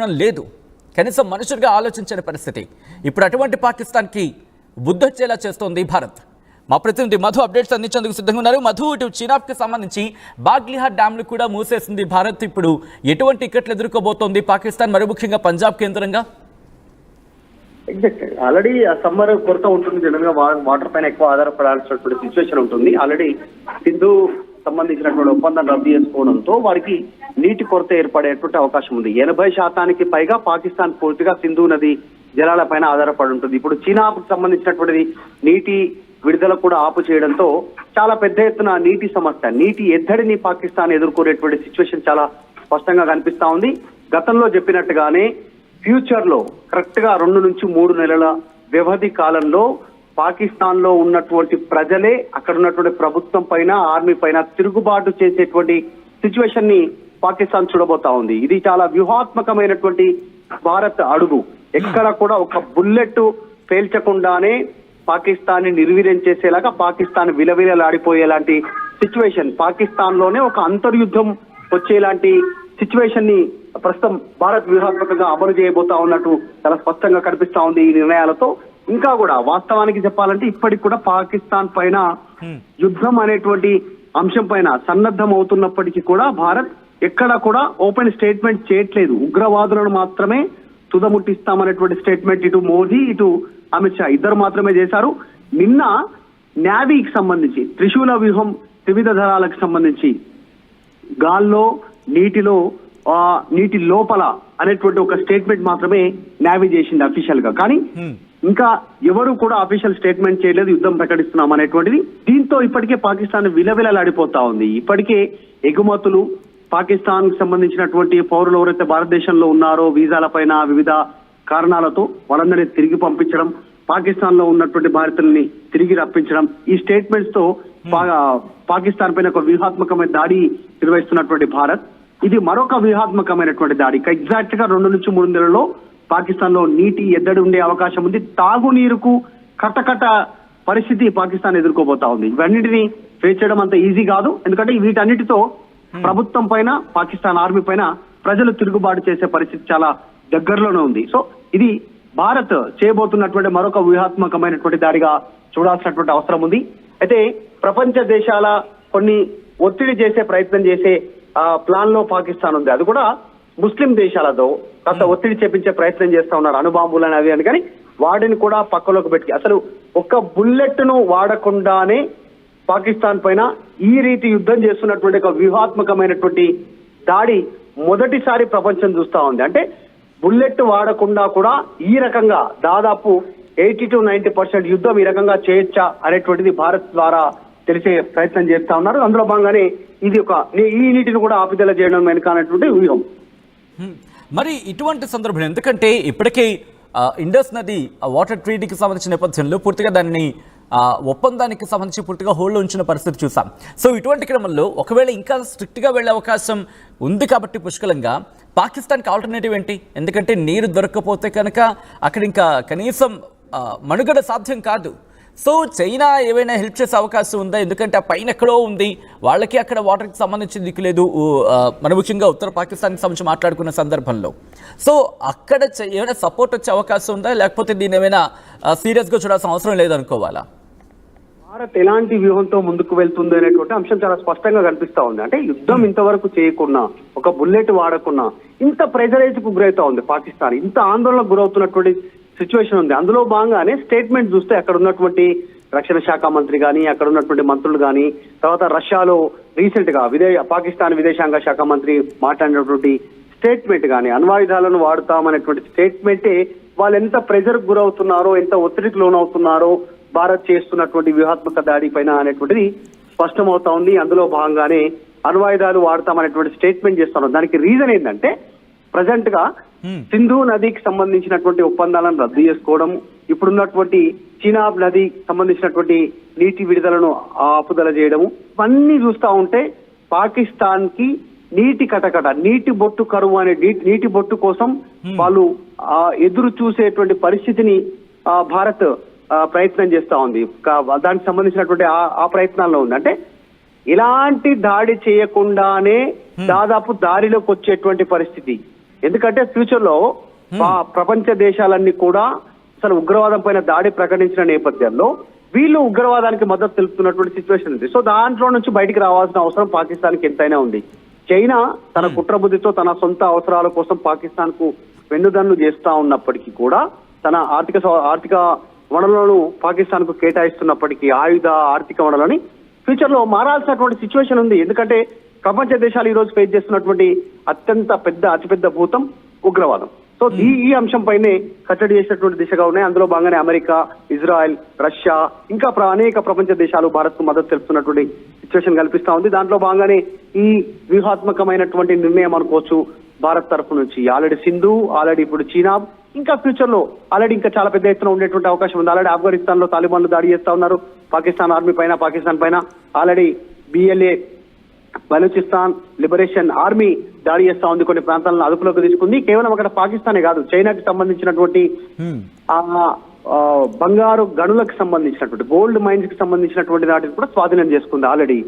జ్ఞానం లేదు, కనీసం మనుషులుగా ఆలోచించని పరిస్థితి. ఇప్పుడు అటువంటి పాకిస్తాన్కి బుద్ధొచ్చేలా చేస్తోంది భారత్. మా ప్రతినిధి మధు అప్డేట్స్ అందించేందుకు సిద్ధంగా ఉన్నారు. మధు, ఇటు చీనాబ్కి సంబంధించి బాగ్లిహార్ డ్యామ్లు కూడా మూసేసింది భారత్. ఇప్పుడు ఎటువంటి ఇక్కట్లు ఎదుర్కోబోతోంది పాకిస్తాన్, మరి ముఖ్యంగా పంజాబ్ కేంద్రంగా? ఎగ్జాక్ట్ ఆల్రెడీ సమ్మర్ కొరత ఉంటుంది, జనరల్ గా వాటర్ పైన ఎక్కువ ఆధారపడాల్సినటువంటి సిచ్యువేషన్ ఉంటుంది. ఆల్రెడీ సింధు సంబంధించినటువంటి ఒప్పందం రద్దు చేసుకోవడంతో వారికి నీటి కొరత ఏర్పడేటువంటి అవకాశం ఉంది. 80% పైగా పాకిస్తాన్ పూర్తిగా సింధు నది జలాల పైన ఆధారపడి ఉంటుంది. ఇప్పుడు చీనాకు సంబంధించినటువంటి నీటి విడుదల కూడా ఆపు చేయడంతో చాలా పెద్ద ఎత్తున నీటి సమస్య, నీటి ఎద్దడిని పాకిస్తాన్ ఎదుర్కొనేటువంటి సిచ్యువేషన్ చాలా స్పష్టంగా కనిపిస్తా ఉంది. గతంలో చెప్పినట్టుగానే ఫ్యూచర్ లో కరెక్ట్ గా 2 నుంచి 3 నెలల వ్యవధి కాలంలో పాకిస్తాన్ లో ఉన్నటువంటి ప్రజలే అక్కడ ఉన్నటువంటి ప్రభుత్వం పైన, ఆర్మీ పైన తిరుగుబాటు చేసేటువంటి సిచ్యువేషన్ ని పాకిస్తాన్ చూడబోతా ఉంది. ఇది చాలా వ్యూహాత్మకమైనటువంటి భారత్ అడుగు. ఎక్కడ కూడా ఒక బుల్లెట్ పేల్చకుండానే పాకిస్తాన్ ని నిర్వీర్యం చేసేలాగా, పాకిస్తాన్ విలవిలలాడిపోయేలాంటి సిచ్యువేషన్, పాకిస్తాన్ లోనే ఒక అంతర్యుద్ధం వచ్చేలాంటి సిచ్యువేషన్ ని ప్రస్తుతం భారత్ వ్యూహాత్మకంగా అమలు చేయబోతా ఉన్నట్టు చాలా స్పష్టంగా కనిపిస్తా ఉంది ఈ నిర్ణయాలతో. ఇంకా కూడా వాస్తవానికి చెప్పాలంటే ఇప్పటికి కూడా పాకిస్తాన్ పైన యుద్ధం అనేటువంటి అంశం పైన సన్నద్ధం అవుతున్నప్పటికీ కూడా భారత్ ఎక్కడా కూడా ఓపెన్ స్టేట్మెంట్ చేయట్లేదు. ఉగ్రవాదులను మాత్రమే తుదముట్టిస్తామనేటువంటి స్టేట్మెంట్ ఇటు మోదీ, ఇటు అమిత్ షా ఇద్దరు మాత్రమే చేశారు. నిన్న నేవీకి సంబంధించి త్రిశూల వ్యూహం, త్రివిధ దళాలకు సంబంధించి గాల్లో, నీటిలో, నీటి లోపల అనేటువంటి ఒక స్టేట్మెంట్ మాత్రమే నేవీ చేసింది అఫీషియల్ గా. కానీ ఇంకా ఎవరు కూడా అఫీషియల్ స్టేట్మెంట్ చేయలేదు, యుద్ధం ప్రకటిస్తున్నాం అనేటువంటిది. దీంతో ఇప్పటికే పాకిస్తాన్ విలవిలలాడిపోతా ఉంది. ఇప్పటికే ఎగుమతులు, పాకిస్తాన్ కి సంబంధించినటువంటి పౌరులు ఎవరైతే భారతదేశంలో ఉన్నారో వీసాల పైన వివిధ కారణాలతో వాళ్ళందరినీ తిరిగి పంపించడం, పాకిస్తాన్ లో ఉన్నటువంటి భారతీయుల్ని తిరిగి రప్పించడం, ఈ స్టేట్మెంట్స్ తో పాకిస్తాన్ పైన ఒక వ్యూహాత్మకమైన దాడి నిర్వహిస్తున్నటువంటి భారత్, ఇది మరొక వ్యూహాత్మకమైనటువంటి దాడి. ఎగ్జాక్ట్ గా 2 నుంచి 3 నెలల్లో పాకిస్తాన్ లో నీటి ఎద్దడి ఉండే అవకాశం ఉంది. తాగునీరుకు కట్టకట్ట పరిస్థితి పాకిస్తాన్ ఎదుర్కోబోతా ఉంది. ఇవన్నింటినీ ఫేస్ చేయడం అంత ఈజీ కాదు, ఎందుకంటే వీటన్నిటితో ప్రభుత్వం పైన, పాకిస్తాన్ ఆర్మీ పైన ప్రజలు తిరుగుబాటు చేసే పరిస్థితి చాలా దగ్గరలోనే ఉంది. సో ఇది భారత్ చేయబోతున్నటువంటి మరొక వ్యూహాత్మకమైనటువంటి దాడిగా చూడాల్సినటువంటి అవసరం ఉంది. అయితే ప్రపంచ దేశాల కొన్ని ఒత్తిడి చేసే ప్రయత్నం చేసే ప్లాన్ లో పాకిస్తాన్ ఉంది. అది కూడా ముస్లిం దేశాలతో కాస్త ఒత్తిడి చేపించే ప్రయత్నం చేస్తా ఉన్నారు, అణుబాంబులని అవి అని. కానీ వాటిని కూడా పక్కలోకి పెట్టి అసలు ఒక్క బుల్లెట్ ను వాడకుండానే పాకిస్తాన్ పైన ఈ రీతి యుద్ధం చేస్తున్నటువంటి ఒక వ్యూహాత్మకమైనటువంటి దాడి మొదటిసారి ప్రపంచం చూస్తా ఉంది. అంటే బుల్లెట్ వాడకుండా కూడా ఈ రకంగా దాదాపు 80 to 90% యుద్ధం ఈ రకంగా చేయొచ్చా అనేటువంటిది భారత్ ద్వారా తెలిసే ప్రయత్నం చేస్తా ఉన్నారు. అందులో భాగంగానే ఇది ఈ నీటిని కూడా ఆపిదల చేయడం వెనుక అనేటువంటి వ్యూహం. మరి ఇటువంటి సందర్భం, ఎందుకంటే ఇప్పటికే ఇండస్ నది వాటర్ ట్రీటీకి సంబంధించిన నేపథ్యంలో పూర్తిగా దాన్ని ఒప్పందానికి సంబంధించి పూర్తిగా హోల్డ్లో ఉంచిన పరిస్థితి చూసాం. సో ఇటువంటి క్రమంలో ఒకవేళ ఇంకా స్ట్రిక్ట్గా వెళ్లే అవకాశం ఉంది కాబట్టి పుష్కలంగా పాకిస్తాన్కి ఆల్టర్నేటివ్ ఏంటి? ఎందుకంటే నీరు దొరకకపోతే కనుక అక్కడ ఇంకా కనీసం మనుగడ సాధ్యం కాదు. సో చైనా ఏమైనా హెల్ప్ చేసే అవకాశం ఉందా? ఎందుకంటే ఆ పైన ఎక్కడో ఉంది, వాళ్ళకి అక్కడ వాటర్కి సంబంధించి దిక్కు లేదు. మన ముఖ్యంగా ఉత్తర పాకిస్తాన్కి సంబంధించి మాట్లాడుకున్న సందర్భంలో సో అక్కడ ఏమైనా సపోర్ట్ వచ్చే అవకాశం ఉందా, లేకపోతే దీన్ని ఏమైనా సీరియస్గా చూడాల్సిన అవసరం లేదనుకోవాలా? భారత్ ఎలాంటి వ్యూహంతో ముందుకు వెళ్తుంది అనేటువంటి అంశం చాలా స్పష్టంగా కనిపిస్తా ఉంది. అంటే యుద్ధం ఇంతవరకు చేయకున్నా, ఒక బుల్లెట్ వాడకున్నా ఇంత ప్రెజరైజ్ కు గురవుతా ఉంది పాకిస్తాన్, ఇంత ఆందోళనకు గురవుతున్నటువంటి సిచ్యువేషన్ ఉంది. అందులో భాగంగానే స్టేట్మెంట్ చూస్తే అక్కడ ఉన్నటువంటి రక్షణ శాఖ మంత్రి కానీ, అక్కడ ఉన్నటువంటి మంత్రులు కానీ, తర్వాత రష్యాలో రీసెంట్ గా పాకిస్తాన్ విదేశాంగ శాఖ మంత్రి మాట్లాడినటువంటి స్టేట్మెంట్ కానీ, అణ్వాయుధాలను వాడుతామనేటువంటి స్టేట్మెంటే వాళ్ళు ఎంత ప్రెజర్ కు గురవుతున్నారో, ఎంత ఒత్తిడికి లోనవుతున్నారో భారత్ చేస్తున్నటువంటి వ్యూహాత్మక దాడి పైన అనేటువంటిది స్పష్టమవుతా ఉంది. అందులో భాగంగానే అణ్వాయుధాలు వాడతామనేటువంటి స్టేట్మెంట్ చేస్తున్నారు. దానికి రీజన్ ఏంటంటే ప్రజెంట్ గా సింధు నదికి సంబంధించినటువంటి ఒప్పందాలను రద్దు చేసుకోవడం, ఇప్పుడున్నటువంటి చీనాబ్ నదికి సంబంధించినటువంటి నీటి విడుదలను ఆపుదల చేయడము, ఇవన్నీ చూస్తా ఉంటే పాకిస్తాన్ కి నీటి కటకట, నీటి బొట్టు కరువు అనే నీటి బొట్టు కోసం వాళ్ళు ఎదురు చూసేటువంటి పరిస్థితిని భారత్ ప్రయత్నం చేస్తా ఉంది. దానికి సంబంధించినటువంటి ఆ ప్రయత్నాల్లో ఉంది. అంటే ఇలాంటి దాడి చేయకుండానే దాదాపు దారిలోకి వచ్చేటువంటి పరిస్థితి, ఎందుకంటే ఫ్యూచర్ లో ప్రపంచ దేశాలన్నీ కూడా అసలు ఉగ్రవాదం పైన దాడి ప్రకటించిన నేపథ్యంలో వీళ్ళు ఉగ్రవాదానికి మద్దతు తెలుపుతున్నటువంటి సిచ్యువేషన్ ఉంది. సో దాంట్లో నుంచి బయటికి రావాల్సిన అవసరం పాకిస్తాన్కి ఎంతైనా ఉంది. చైనా తన కుట్రబుద్ధితో తన సొంత అవసరాల కోసం పాకిస్తాన్ కు వెన్నుదన్ను చేస్తా ఉన్నప్పటికీ కూడా తన ఆర్థిక వనరులను పాకిస్తాన్ కు కేటాయిస్తున్నప్పటికీ ఆర్థిక వనరులని ఫ్యూచర్ లో మారాల్సినటువంటి సిచ్యువేషన్ ఉంది. ఎందుకంటే ప్రపంచ దేశాలు ఈ రోజు ఫేస్ చేస్తున్నటువంటి అతిపెద్ద భూతం ఉగ్రవాదం. సో ఈ అంశంపైనే కట్టడి చేసినటువంటి దిశగా ఉన్నాయి. అందులో భాగంగానే అమెరికా, ఇజ్రాయెల్, రష్యా ఇంకా అనేక ప్రపంచ దేశాలు భారత్ కు మద్దతు తెలుపుతున్నటువంటి సిచ్యువేషన్ కల్పిస్తా ఉంది. దాంట్లో భాగంగానే ఈ వ్యూహాత్మకమైనటువంటి నిర్ణయం అనుకోవచ్చు భారత్ తరఫు నుంచి. ఆల్రెడీ సింధు, ఆల్రెడీ ఇప్పుడు చీనా, ఇంకా ఫ్యూచర్ లో ఆల్రెడీ ఇంకా చాలా పెద్ద ఎత్తున ఉండేటువంటి అవకాశం ఉంది. ఆల్రెడీ ఆఫ్ఘనిస్తాన్ లో తాలిబాన్లు దాడి చేస్తా ఉన్నారు. పాకిస్తాన్ ఆర్మీ పైన, పాకిస్తాన్ పైన already BLA Balochistan liberation army దాడి చేస్తా ఉంది. కొన్ని ప్రాంతాలను అదుపులోకి తీసుకుంది. కేవలం అక్కడ పాకిస్తానే కాదు, చైనాకి సంబంధించినటువంటి బంగారు గనులకు సంబంధించినటువంటి గోల్డ్ మైన్స్ కి సంబంధించినటువంటి వాటిని కూడా స్వాధీనం చేసుకుంది already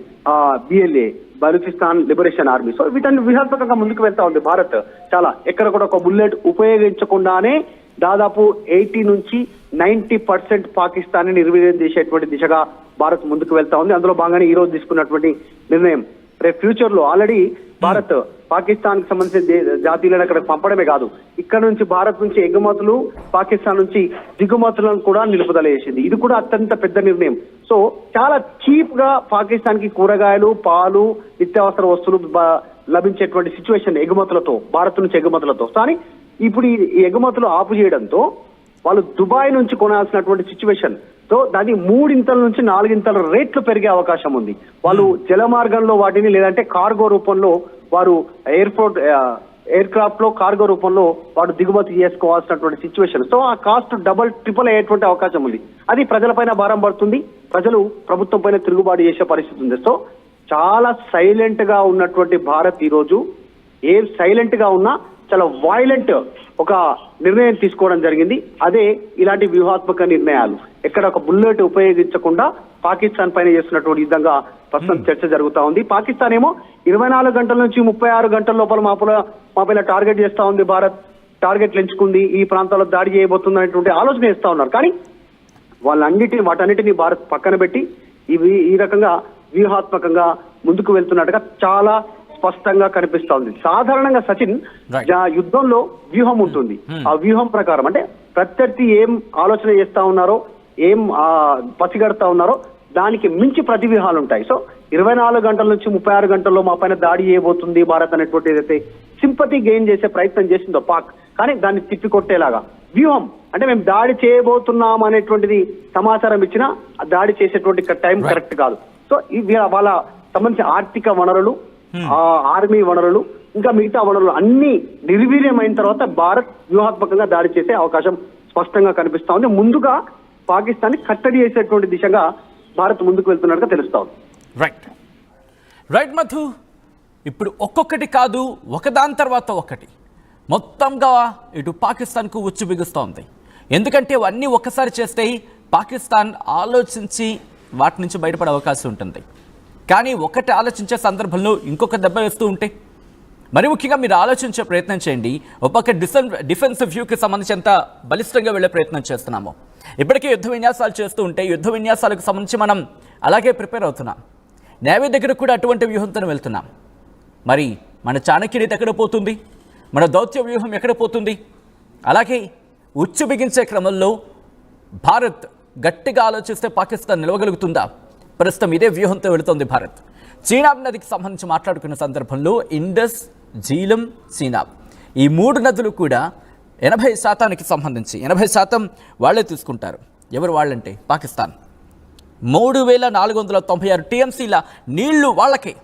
BLA Balochistan liberation army. So వీటన్ని వ్యూహాత్మకంగా ముందుకు వెళ్తా ఉంది భారత్. చాలా ఎక్కడ కూడా ఒక బుల్లెట్ ఉపయోగించకుండానే దాదాపు 80 నుంచి 90% పాకిస్తాన్ ని నిర్వీర్యం చేసేటువంటి దిశగా భారత్ ముందుకు వెళ్తా ఉంది. అందులో భాగంగానే ఈ రోజు తీసుకున్నటువంటి నిర్ణయం రేపు ఫ్యూచర్ లో ఆల్రెడీ భారత్ పాకిస్తాన్ కి సంబంధించిన జాతీయులను అక్కడ పంపడమే కాదు, ఇక్కడ నుంచి భారత్ నుంచి ఎగుమతులు, పాకిస్తాన్ నుంచి దిగుమతులను కూడా నిలుపుదల చేసింది. ఇది కూడా అత్యంత పెద్ద నిర్ణయం. సో చాలా చీప్ గా పాకిస్తాన్ కి కూరగాయలు, పాలు, నిత్యావసర వస్తువులు లభించేటువంటి సిచ్యువేషన్ ఎగుమతులతో, భారత్ నుంచి ఎగుమతులతో. కానీ ఇప్పుడు ఈ ఎగుమతులు ఆపు చేయడంతో వాళ్ళు దుబాయ్ నుంచి కొనాల్సినటువంటి సిచ్యువేషన్ తో దాని 3 నుంచి 4 రేట్లు పెరిగే అవకాశం ఉంది. వాళ్ళు జల మార్గంలో వాటిని లేదంటే కార్గో రూపంలో వారు ఎయిర్ క్రాఫ్ట్ లో కార్గో రూపంలో వాడు దిగుమతి చేసుకోవాల్సినటువంటి సిచ్యువేషన్. సో ఆ కాస్ట్ డబుల్ ట్రిపుల్ అయ్యేటువంటి అవకాశం ఉంది. అది ప్రజలపైన భారం పడుతుంది. ప్రజలు ప్రభుత్వం పైన తిరుగుబాటు చేసే పరిస్థితి ఉంది. సో చాలా సైలెంట్ గా ఉన్నటువంటి భారత్ ఈ రోజు సైలెంట్ గా ఉన్నా చాలా వైలెంట్ ఒక నిర్ణయం తీసుకోవడం జరిగింది. అదే ఇలాంటి వ్యూహాత్మక నిర్ణయాలు. ఎక్కడ ఒక బుల్లెట్ ఉపయోగించకుండా పాకిస్తాన్ పైన చేస్తున్నటువంటి విధంగా ప్రస్తుతం చర్చ జరుగుతా ఉంది. పాకిస్తాన్ ఏమో 24 గంటల నుంచి 36 గంటల లోపల మా పైన టార్గెట్ చేస్తా ఉంది. భారత్ టార్గెట్లు ఎంచుకుంది, ఈ ప్రాంతాల్లో దాడి చేయబోతుంది అనేటువంటి ఆలోచన చేస్తా ఉన్నారు. కానీ వాటన్నిటిని భారత్ పక్కన పెట్టి ఈ రకంగా వ్యూహాత్మకంగా ముందుకు వెళ్తున్నట్టుగా చాలా స్పష్టంగా కనిపిస్తా ఉంది. సాధారణంగా సచిన్ యుద్ధంలో వ్యూహం ఉంటుంది. ఆ వ్యూహం ప్రకారం అంటే ప్రత్యర్థి ఏం ఆలోచన చేస్తా ఉన్నారో, ఏం పసిగడతా ఉన్నారో దానికి మించి ప్రతి వ్యూహాలు ఉంటాయి. సో 24 గంటల నుంచి 36 గంటల్లో మా పైన దాడి చేయబోతుంది భారత్ అనేటువంటి ఏదైతే సింపతి గెయిన్ చేసే ప్రయత్నం చేసిందో పాక్, కానీ దాన్ని తిప్పికొట్టేలాగా వ్యూహం అంటే మేము దాడి చేయబోతున్నాం అనేటువంటిది సమాచారం ఇచ్చినా దాడి చేసేటువంటి టైం కరెక్ట్ కాదు. సో వాళ్ళ సంబంధించిన ఆర్థిక వనరులు, ఆర్మీ వనరులు, ఇంకా మిగతా వనరులు అన్ని నిర్వీర్యమైన తర్వాత భారత్ వ్యూహాత్మకంగా దాడి చేసే అవకాశం స్పష్టంగా కనిపిస్తా ఉంది. ముందుగా పాకిస్తాన్ ని కట్టడి చేసేటువంటి దిశగా భారత్ ముందుకు వెళ్తున్నట్టుగా తెలుస్తా ఉంది. రైట్ మధు, ఇప్పుడు ఒక్కొక్కటి కాదు ఒకదాని తర్వాత ఒకటి మొత్తంగా ఇటు పాకిస్తాన్కు ఉచ్చు బిగుస్తోంది. ఎందుకంటే ఇవన్నీ ఒక్కసారి చేస్తే పాకిస్తాన్ ఆలోచించి వాటి నుంచి బయటపడే అవకాశం ఉంటుంది. కానీ ఒకటి ఆలోచించే సందర్భంలో ఇంకొక దెబ్బ వేస్తూ ఉంటే మరి ముఖ్యంగా మీరు ఆలోచించే ప్రయత్నం చేయండి. ఒక డిఫెన్సివ్ వ్యూకి సంబంధించి ఎంత బలిష్టంగా వెళ్ళే ప్రయత్నం చేస్తున్నాము. ఇప్పటికే యుద్ధ విన్యాసాలు చేస్తూ ఉంటే యుద్ధ విన్యాసాలకు సంబంధించి మనం అలాగే ప్రిపేర్ అవుతున్నాం. నేవీ దగ్గర కూడా అటువంటి వ్యూహంతో వెళ్తున్నాం. మరి మన చాణక్యుడి ఎక్కడ పోతుంది, మన దౌత్య వ్యూహం ఎక్కడ పోతుంది? అలాగే ఉచ్చు బిగించే క్రమంలో భారత్ గట్టిగా ఆలోచిస్తే పాకిస్తాన్ నిలవగలుగుతుందా? ప్రస్తుతం ఇదే వ్యూహంతో వెళుతోంది భారత్. చీనాబ్ నదికి సంబంధించి మాట్లాడుకున్న సందర్భంలో ఇండస్, జీలం, చీనాబ్ ఈ 3 నదులు కూడా 80% సంబంధించి 80% వాళ్లే తీసుకుంటారు. ఎవరు వాళ్ళంటే పాకిస్తాన్. 3496 TMCల నీళ్లు వాళ్ళకే.